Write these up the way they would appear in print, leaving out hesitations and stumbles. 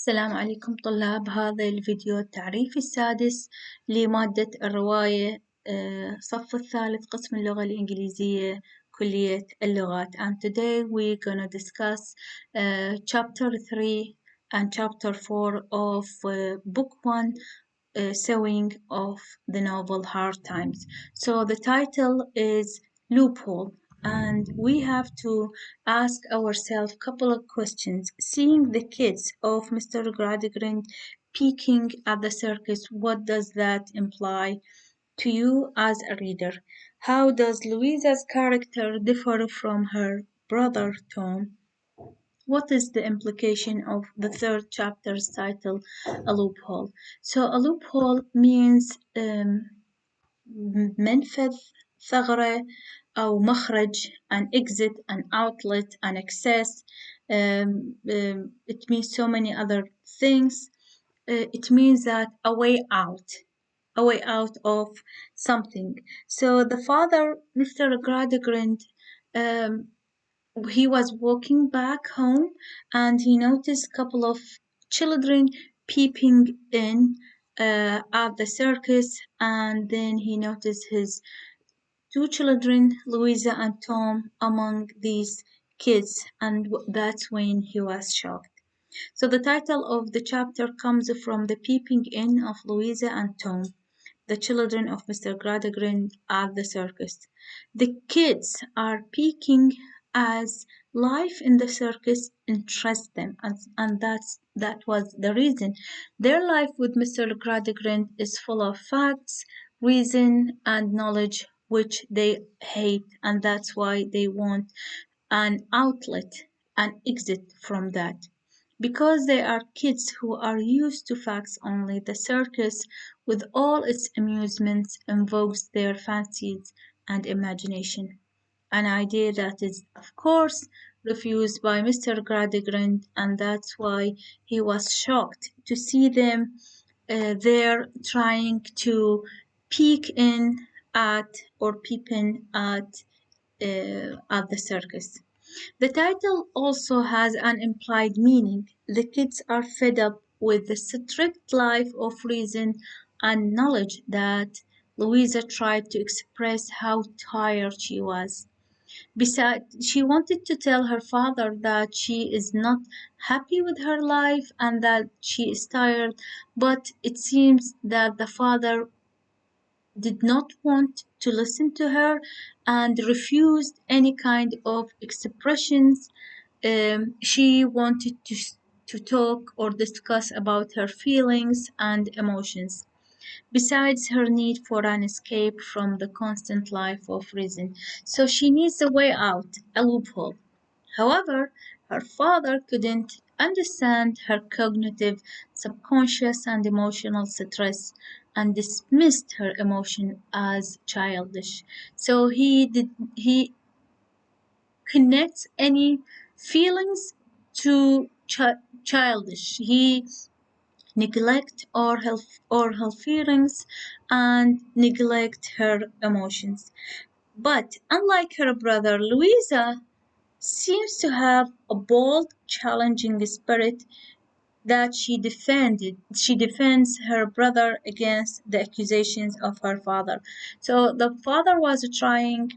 السلام عليكم طلاب. هذا الفيديو التعريفي السادس لمادة الرواية، صف الثالث، قسم اللغة الإنجليزية، كلية اللغات. And today we're gonna discuss chapter 3 and chapter 4 of book 1, sewing of the novel Hard Times. So the title is Loophole. And we have to ask ourselves a couple of questions. Seeing the kids of Mr. Gradgrind peeking at the circus, what does that imply to you as a reader? How does Louisa's character differ from her brother Tom? What is the implication of the third chapter's title, a loophole? So a loophole means منفذ, ثغرة أو مخرج, an exit, an outlet, an access. It means so many other things. It means that a way out of something. So the father, Mr. Gradgrind, he was walking back home and he noticed a couple of children peeping in at the circus, and then he noticed his two children, Louisa and Tom, among these kids, and that's when he was shocked. So the title of the chapter comes from the peeping in of Louisa and Tom, the children of Mr. Gradgrind at the circus. The kids are peeking as life in the circus interests them, and that was the reason. Their life with Mr. Gradgrind is full of facts, reason, and knowledge which they hate, and that's why they want an outlet, an exit from that. Because they are kids who are used to facts only, the circus, with all its amusements, invokes their fancies and imagination. An idea that is, of course, refused by Mr. Gradgrind, and that's why he was shocked to see them there trying to peek in at or peep in at the circus. The title also has an implied meaning. The kids are fed up with the strict life of reason and knowledge that Louisa tried to express how tired she was. Besides, she wanted to tell her father that she is not happy with her life and that she is tired, but it seems that the father did not want to listen to her and refused any kind of expressions. She wanted to talk or discuss about her feelings and emotions, besides her need for an escape from the constant life of reason. So she needs a way out, a loophole. However, her father couldn't understand her cognitive, subconscious, and emotional stress and dismissed her emotion as childish. So he connects any feelings to childish. He neglect her feelings and neglect her emotions. But unlike her brother, Louisa seems to have a bold, challenging spirit that she defends her brother against the accusations of her father. So the father was trying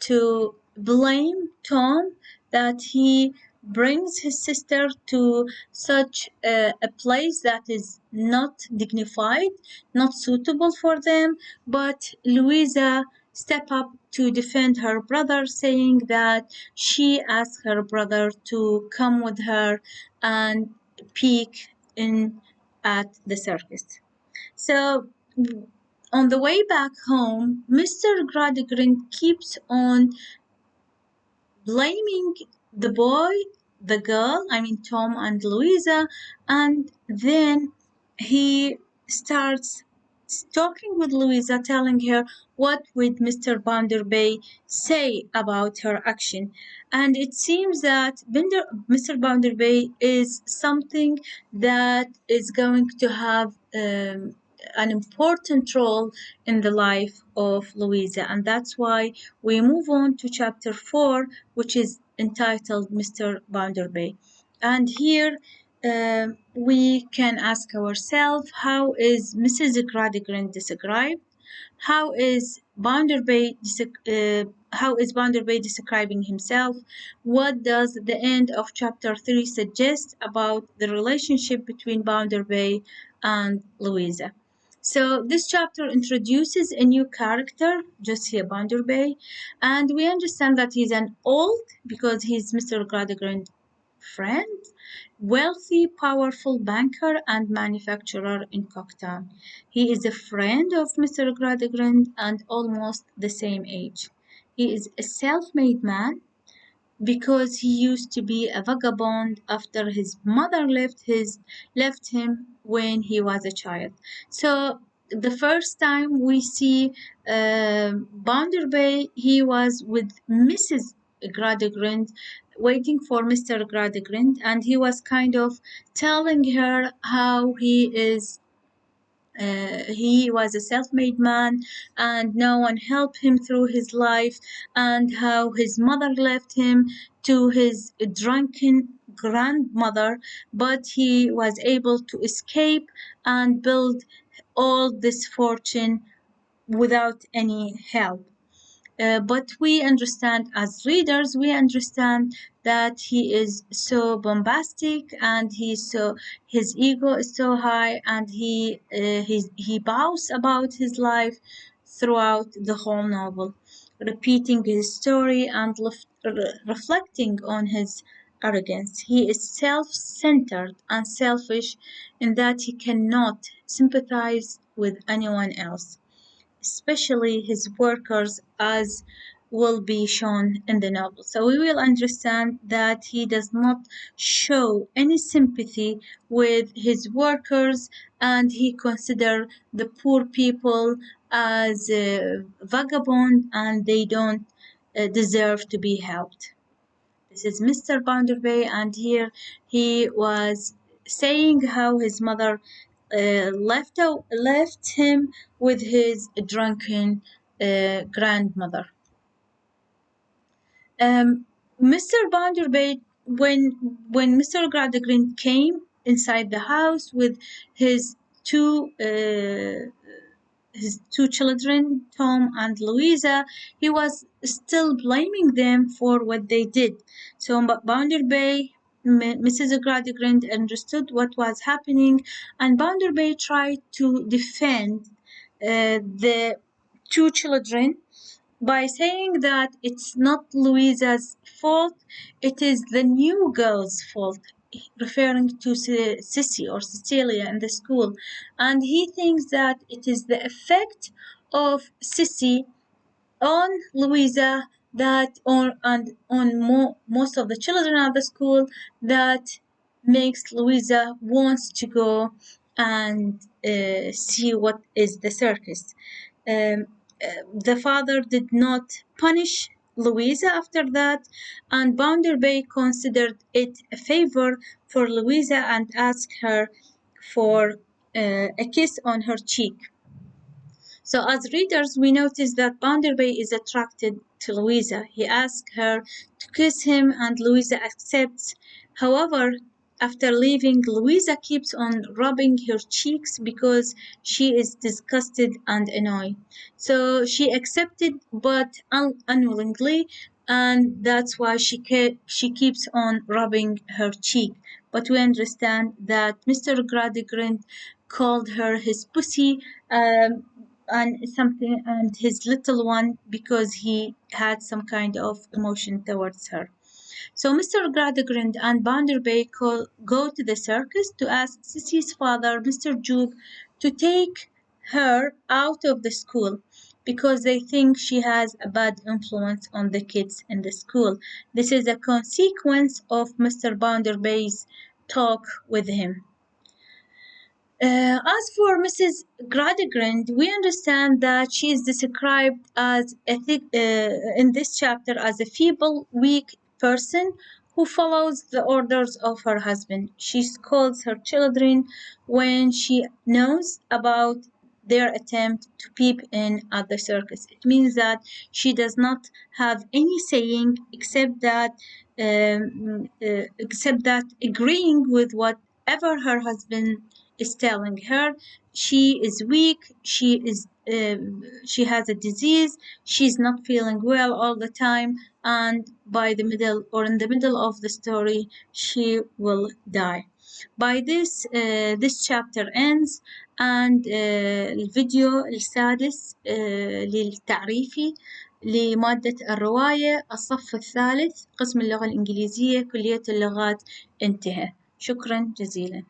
to blame Tom that he brings his sister to such a place that is not dignified, not suitable for them. But Louisa stepped up to defend her brother, saying that she asked her brother to come with her and peek in at the circus. So on the way back home, Mr. Gradgrind keeps on blaming the boy, the girl, I mean Tom and Louisa, and then he starts talking with Louisa, telling her what would Mr. Bounderby say about her action. And it seems that Mr. Bounderby is something that is going to have an important role in the life of Louisa, and that's why we move on to chapter 4, which is entitled Mr. Bounderby. And here we can ask ourselves, how is Mrs. Gradgrind described? How is Banderbay describing himself? What does the end of chapter 3 suggest about the relationship between Banderbay and Louisa? So this chapter introduces a new character, Josiah Banderbay, and we understand that he's an old, because he's Mr. Gradgrind's friend, wealthy, powerful banker and manufacturer in Cocktown. He is a friend of Mr. Gradgrind and almost the same age. He is a self-made man because he used to be a vagabond after his mother left him when he was a child. So the first time we see Banderbay, he was with Mrs. Gradgrind, waiting for Mr. Gradgrind, and he was kind of telling her how he was a self-made man and no one helped him through his life, and how his mother left him to his drunken grandmother, but he was able to escape and build all this fortune without any help. But we understand, as readers, we understand that he is so bombastic and his ego is so high, and he boasts about his life throughout the whole novel, repeating his story and reflecting on his arrogance. He is self-centered and selfish in that he cannot sympathize with anyone else, especially his workers, as will be shown in the novel. So we will understand that he does not show any sympathy with his workers, and he considers the poor people as vagabond and they don't deserve to be helped. This is Mr. Banderbay, and here he was saying how his mother left him with his drunken grandmother. Mr. Banderbay, when Mr. Gradgrind came inside the house with his two children, Tom and Louisa, he was still blaming them for what they did. So Banderbay, Mrs. Gradgrind understood what was happening, and Banderbay tried to defend the two children by saying that it's not Louisa's fault, it is the new girl's fault, referring to Sissy or Cecilia in the school. And he thinks that it is the effect of Sissy on Louisa most of the children at the school that makes Louisa wants to go and see what is the circus. Um, the father did not punish Louisa after that, and Banderbay considered it a favor for Louisa and asked her for a kiss on her cheek. So as readers, we notice that Banderbay is attracted to Louisa. He asks her to kiss him and Louisa accepts. However, after leaving, Louisa keeps on rubbing her cheeks because she is disgusted and annoyed. So she accepted, but unwillingly, and that's why she keeps on rubbing her cheek. But we understand that Mr. Gradgrind called her his pussy, and his little one, because he had some kind of emotion towards her. So Mr. Gradgrind and Banderbay go to the circus to ask Sissy's father, Mr. Joog, to take her out of the school because they think she has a bad influence on the kids in the school. This is a consequence of Mr. Banderbay's talk with him. As for Mrs. Gradgrind, we understand that she is described as in this chapter as a feeble, weak person who follows the orders of her husband. She scolds her children when she knows about their attempt to peep in at the circus. It means that she does not have any saying except that agreeing with what whatever her husband is telling her, she is weak, she has a disease, she's not feeling well all the time, and by the middle or in the middle of the story, she will die. By this, this chapter ends, and الفيديو السادس للتعريفي لمادة الرواية الصف الثالث قسم اللغة الإنجليزية كلية اللغات انتهى. شكرا جزيلا.